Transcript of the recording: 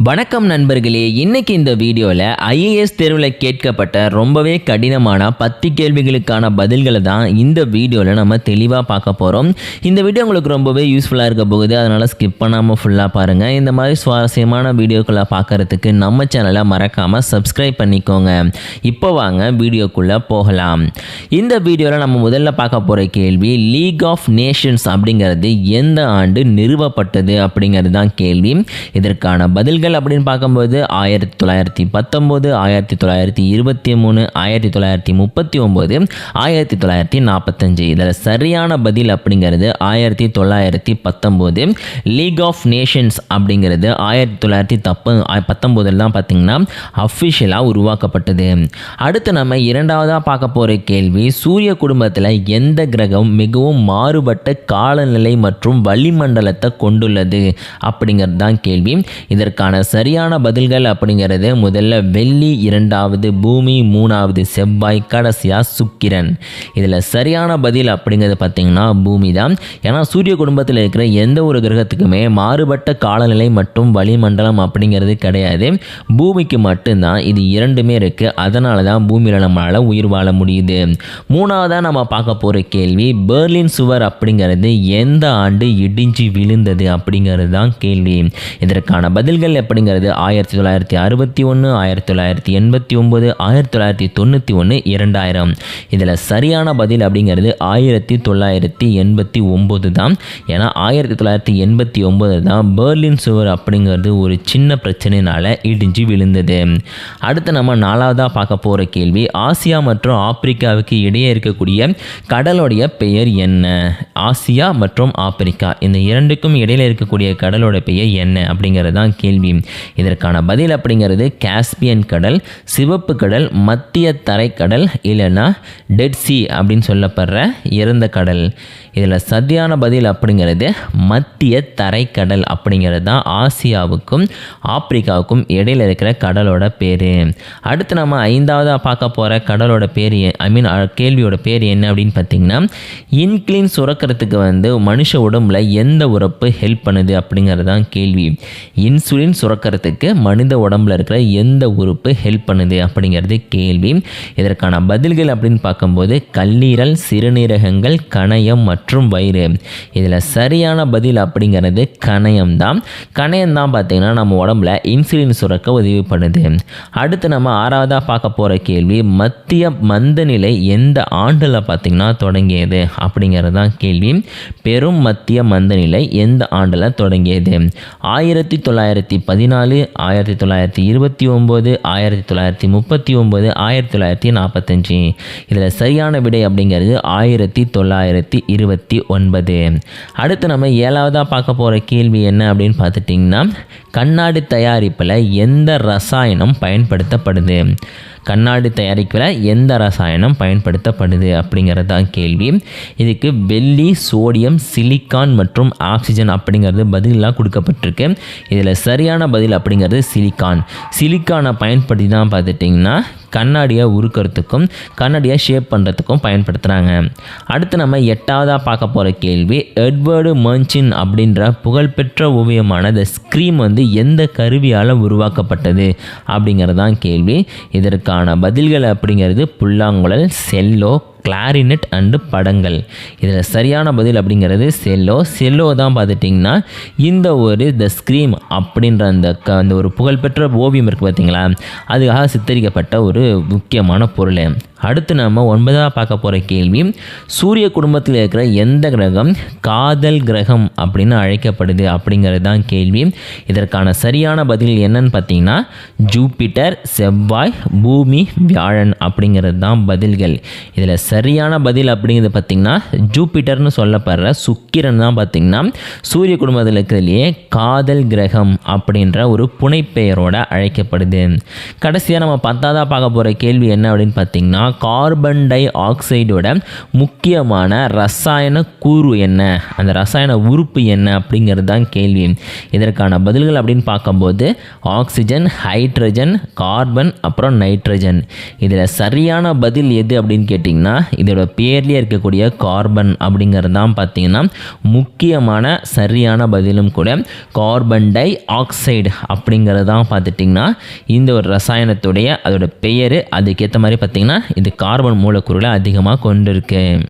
வணக்கம் நண்பர்களே, இன்னைக்கு இந்த வீடியோவில் ஐஏஎஸ் தேர்வில் கேட்கப்பட்ட ரொம்பவே கடினமான 10 கேள்விகளுக்கான பதில்களை தான் இந்த வீடியோவில் நம்ம தெளிவாக பார்க்க போகிறோம். இந்த வீடியோ உங்களுக்கு ரொம்பவே யூஸ்ஃபுல்லாக இருக்க போகுது, அதனால் ஸ்கிப் பண்ணாமல் ஃபுல்லாக பாருங்கள். இந்த மாதிரி சுவாரஸ்யமான வீடியோக்களை பார்க்குறதுக்கு நம்ம சேனலை மறக்காமல் சப்ஸ்கிரைப் பண்ணிக்கோங்க. இப்போ வாங்க வீடியோக்குள்ளே போகலாம். இந்த வீடியோவில் நம்ம முதல்ல பார்க்க போகிற கேள்வி, லீக் ஆஃப் நேஷன்ஸ் அப்படிங்கிறது எந்த ஆண்டு நிறுவப்பட்டது அப்படிங்கிறது தான் கேள்வி. இதற்கான பதில்கள் அப்படின்னு பார்க்கும்போது 1919, 1923, 1939, 1945. இதில் சரியான பதில் அப்படிங்கிறது 1919. லீக் ஆஃப் நேஷன்ஸ் அப்படிங்கிறது 1919 தான் பார்த்தீங்கன்னா அஃபிஷியலாக உருவாக்கப்பட்டது. அடுத்து நம்ம இரண்டாவதாக பார்க்க போகிற கேள்வி, சூரிய குடும்பத்தில் எந்த கிரகம் மிகவும் மாறுபட்ட காலநிலை மற்றும் வளிமண்டலத்தை கொண்டுள்ளது அப்படிங்கிறது தான் கேள்வி. இதற்கான சரியான பதில்கள் அப்படிங்கிறது முதல்ல வெள்ளி, இரண்டாவது பூமி, மூணாவது செவ்வாய், கடைசியாக சுக்கிரன். இதில் சரியான பதில் அப்படிங்கிறது பார்த்திங்கன்னா பூமி தான். ஏன்னா சூரிய குடும்பத்தில் இருக்கிற எந்த ஒரு கிரகத்துக்குமே மாறுபட்ட காலநிலை மற்றும் வளிமண்டலம் அப்படிங்கிறது கிடையாது. பூமிக்கு மட்டும்தான் இது இரண்டுமே இருக்குது. அதனால தான் பூமியில் நம்மளால் உயிர் வாழ முடியுது. மூணாவதாக நம்ம பார்க்க போகிற கேள்வி, பெர்லின் சுவர் அப்படிங்கிறது எந்த ஆண்டு இடிஞ்சு விழுந்தது அப்படிங்கிறது தான் கேள்வி. இதற்கான பதில்கள் அப்படிங்கிறது 1961, 1989, 1991, 2000. இதில் சரியான பதில் அப்படிங்கிறது 1989 தான். ஏன்னா 1989 தான் பெர்லின் சுவர் அப்படிங்கிறது ஒரு சின்ன பிரச்சனையினால் இடிஞ்சு விழுந்தது. அடுத்து நம்ம நாலாவதாக பார்க்க போகிற கேள்வி, ஆசியா மற்றும் ஆப்பிரிக்காவுக்கு இடையே இருக்கக்கூடிய கடலுடைய பெயர் என்ன? ஆசியா மற்றும் ஆப்பிரிக்கா இந்த இரண்டுக்கும் இடையில் இருக்கக்கூடிய கடலோட பெயர் என்ன அப்படிங்கிறது தான் கேள்வி. இதற்கான பதில் அப்படிங்கிறது காஸ்பியன் கடல், சிவப்பு கடல், மத்திய தரைக்கடல், இல்லைன்னா டெட் சி அப்படின்னு சொல்லப்படுற இறந்த கடல். இதில் சரியான பதில் அப்படிங்கிறது மத்திய தரைக்கடல் அப்படிங்கிறது தான் ஆசியாவுக்கும் ஆப்பிரிக்காவுக்கும் இடையில் இருக்கிற கடலோட பேர். அடுத்து நம்ம ஐந்தாவதாக பார்க்க போகிற கடலோட பேர் கேள்வியோட பேர் என்ன அப்படின்னு பார்த்தீங்கன்னா, இன்சுலின் சுரக்கிறதுக்கு மனுஷ உடம்புல எந்த உறுப்பு ஹெல்ப் பண்ணுது அப்படிங்கிறது தான் கேள்வி. இன்சுலின் சுரக்கிறதுக்கு மனித உடம்புல இருக்கிற எந்த உறுப்பு ஹெல்ப் பண்ணுது அப்படிங்கிறது கேள்வி. இதற்கான பதில்கள் அப்படின்னு பார்க்கும்போது கல்லீரல், சிறுநீரகங்கள், கணையம் மற்றும் வயிறு. இதில் சரியான பதில் அப்படிங்கிறது கணையம் தான். கணையம் தான் பார்த்தீங்கன்னா நம்ம உடம்புல இன்சுலின் சுரக்க உதவி பண்ணுது. அடுத்து நம்ம ஆறாவதாக பார்க்க போகிற கேள்வி, மத்திய மந்தநிலை எந்த ஆண்டில் பார்த்தீங்கன்னா தொடங்கியது அப்படிங்கிறது தான் கேள்வி. பெரும் மத்திய மந்தநிலை எந்த ஆண்டில் தொடங்கியது? 1914, 1929, 1939, 1945. இதில் சரியான விடை அப்படிங்கிறது 1929. அடுத்து நம்ம ஏழாவதாக பார்க்க போகிற கேள்வி என்ன அப்படின்னு பார்த்துட்டிங்கன்னா, கண்ணாடி தயாரிப்பில் எந்த ரசாயனம் பயன்படுத்தப்படுது? கண்ணாடி தயாரிப்பில் எந்த ரசாயனம் பயன்படுத்தப்படுது அப்படிங்கிறது தான் கேள்வி. இதுக்கு வெள்ளி, சோடியம், சிலிக்கான் மற்றும் ஆக்சிஜன் அப்படிங்கிறது பதிலாக கொடுக்கப்பட்டிருக்கு. இதில் சரியான பதில் அப்படிங்கிறது சிலிக்கான். சிலிக்கானை பயன்படுத்தி தான் பார்த்துட்டிங்கன்னா கண்ணாடியை உருக்கிறதுக்கும் கண்ணாடியை ஷேப் பண்ணுறதுக்கும் பயன்படுத்துகிறாங்க. அடுத்து நம்ம எட்டாவதாக பார்க்க போகிற கேள்வி, எட்வர்டு மர்ச்சின் அப்படின்ற புகழ்பெற்ற ஓவியமான த ஸ்க்ரீம் எந்த கருவியால் உருவாக்கப்பட்டது அப்படிங்கிறது தான் கேள்வி. இதற்கான பதில்கள் அப்படிங்கிறது புல்லாங்குழல், செல்லோ, கிளாரினெட் அண்டு படங்கள். இதில் சரியான பதில் அப்படிங்கிறது செல்லோ தான் பார்த்துட்டிங்கன்னா இந்த ஒரு த ஸ்க்ரீம் அப்படின்ற அந்த ஒரு புகழ்பெற்ற ஓவியம் இருக்குது பார்த்தீங்களா, அதுக்காக சித்தரிக்கப்பட்ட ஒரு முக்கியமான பொருள். அடுத்து நம்ம 9ஆக பார்க்க போகிற கேள்வி, சூரிய குடும்பத்தில் இருக்கிற எந்த கிரகம் காதல் கிரகம் அப்படின்னு அழைக்கப்படுது அப்படிங்கிறது தான் கேள்வி. இதற்கான சரியான பதில் என்னன்னு பார்த்தீங்கன்னா ஜூபிட்டர், செவ்வாய், பூமி, வியாழன் அப்படிங்கிறது தான் பதில்கள். இதில் சரியான பதில் அப்படிங்கிறது பார்த்திங்கன்னா ஜூபிட்டர்னு சொல்லப்படுற சுக்கிரன் தான் பார்த்திங்கன்னா சூரிய குடும்பத்தில் இருக்கிறதுலையே காதல் கிரகம் அப்படின்ற ஒரு புனைப்பெயரோட அழைக்கப்படுது. கடைசியாக நம்ம 10ஆவதாக பார்க்க போகிற கேள்வி என்ன அப்படின்னு பார்த்திங்கன்னா, கார்பன் டை ஆக்சைடோட முக்கியமான ரசாயன கூறு என்ன, அந்த ரசாயன உறுப்பு என்ன அப்படிங்கிறது தான் கேள்வி. இதற்கான பதில்கள் அப்படின்னு பார்க்கும்போது ஆக்சிஜன், ஹைட்ரஜன், கார்பன், அப்புறம் நைட்ரஜன். இதில் சரியான பதில் எது அப்படின்னு கேட்டிங்கன்னா இதோட பேர்லேயே இருக்கக்கூடிய கார்பன் அப்படிங்கிறது தான் பார்த்தீங்கன்னா முக்கியமான சரியான பதிலும் கூட. கார்பன் டை ஆக்சைடு அப்படிங்கிறது தான் பார்த்துட்டிங்கன்னா இந்த ஒரு ரசாயனத்துடைய அதோட பெயர். அதுக்கேற்ற மாதிரி பார்த்திங்கன்னா இது கார்பன் மூலக்கூறுகளை அதிகமாக கொண்டு இருக்கு.